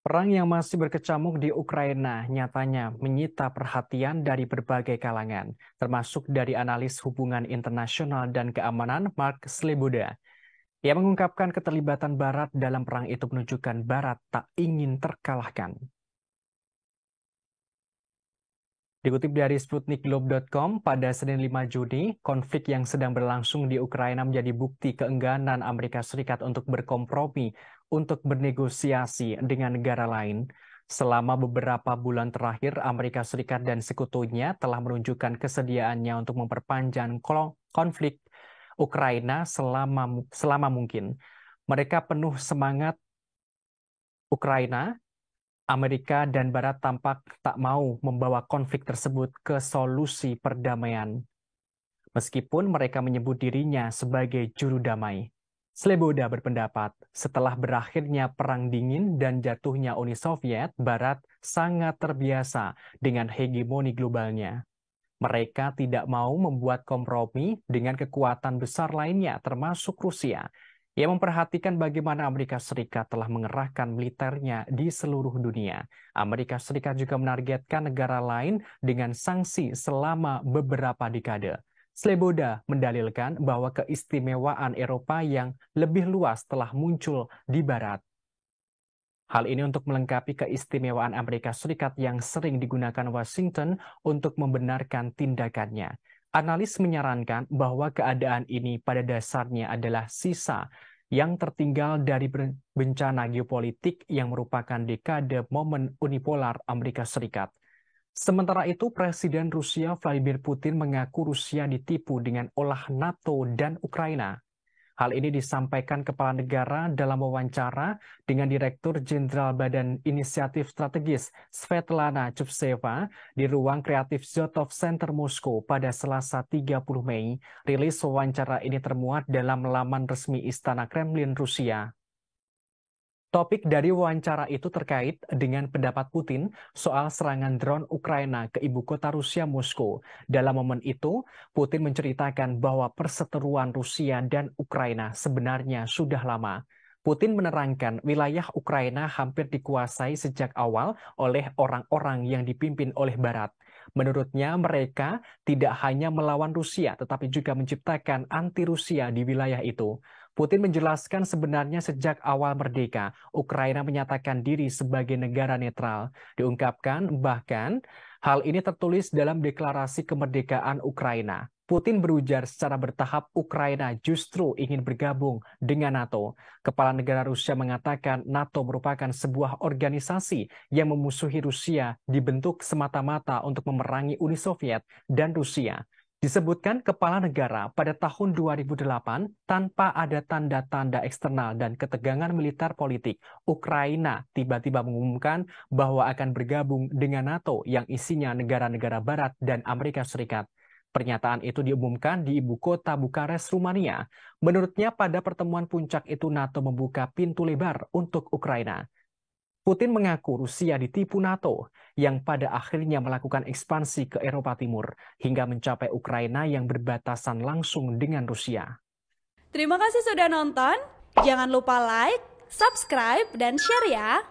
Perang yang masih berkecamuk di Ukraina nyatanya menyita perhatian dari berbagai kalangan, termasuk dari analis hubungan internasional dan keamanan Mark Sleboda. Ia mengungkapkan keterlibatan Barat dalam perang itu menunjukkan Barat tak ingin terkalahkan. Dikutip dari sputnikglobe.com, pada Senin 5 Juni, konflik yang sedang berlangsung di Ukraina menjadi bukti keengganan Amerika Serikat untuk berkompromi, untuk bernegosiasi dengan negara lain. Selama beberapa bulan terakhir, Amerika Serikat dan sekutunya telah menunjukkan kesediaannya untuk memperpanjang konflik Ukraina selama mungkin. Mereka penuh semangat Ukraina. Amerika dan Barat tampak tak mau membawa konflik tersebut ke solusi perdamaian, meskipun mereka menyebut dirinya sebagai juru damai. Sleboda berpendapat, setelah berakhirnya Perang Dingin dan jatuhnya Uni Soviet, Barat sangat terbiasa dengan hegemoni globalnya. Mereka tidak mau membuat kompromi dengan kekuatan besar lainnya, termasuk Rusia. Ia memperhatikan bagaimana Amerika Serikat telah mengerahkan militernya di seluruh dunia. Amerika Serikat juga menargetkan negara lain dengan sanksi selama beberapa dekade. Sleboda mendalilkan bahwa keistimewaan Eropa yang lebih luas telah muncul di Barat. Hal ini untuk melengkapi keistimewaan Amerika Serikat yang sering digunakan Washington untuk membenarkan tindakannya. Analis menyarankan bahwa keadaan ini pada dasarnya adalah sisa yang tertinggal dari bencana geopolitik yang merupakan dekade momen unipolar Amerika Serikat. Sementara itu, Presiden Rusia Vladimir Putin mengaku Rusia ditipu dengan olah NATO dan Ukraina. Hal ini disampaikan Kepala Negara dalam wawancara dengan Direktur Jenderal Badan Inisiatif Strategis Svetlana Chubseva di ruang kreatif Zotov Center Moskow pada Selasa 30 Mei. Rilis wawancara ini termuat dalam laman resmi Istana Kremlin, Rusia. Topik dari wawancara itu terkait dengan pendapat Putin soal serangan drone Ukraina ke ibu kota Rusia, Moskow. Dalam momen itu, Putin menceritakan bahwa perseteruan Rusia dan Ukraina sebenarnya sudah lama. Putin menerangkan wilayah Ukraina hampir dikuasai sejak awal oleh orang-orang yang dipimpin oleh Barat. Menurutnya, mereka tidak hanya melawan Rusia, tetapi juga menciptakan anti-Rusia di wilayah itu. Putin menjelaskan sebenarnya sejak awal merdeka, Ukraina menyatakan diri sebagai negara netral. Diungkapkan bahkan hal ini tertulis dalam deklarasi kemerdekaan Ukraina. Putin berujar secara bertahap Ukraina justru ingin bergabung dengan NATO. Kepala negara Rusia mengatakan NATO merupakan sebuah organisasi yang memusuhi Rusia, dibentuk semata-mata untuk memerangi Uni Soviet dan Rusia. Disebutkan kepala negara pada tahun 2008 tanpa ada tanda-tanda eksternal dan ketegangan militer politik, Ukraina tiba-tiba mengumumkan bahwa akan bergabung dengan NATO yang isinya negara-negara Barat dan Amerika Serikat. Pernyataan itu diumumkan di ibu kota Bukares, Rumania. Menurutnya pada pertemuan puncak itu NATO membuka pintu lebar untuk Ukraina. Putin mengaku Rusia ditipu NATO yang pada akhirnya melakukan ekspansi ke Eropa Timur hingga mencapai Ukraina yang berbatasan langsung dengan Rusia. Terima kasih sudah nonton. Jangan lupa like, subscribe, dan share ya.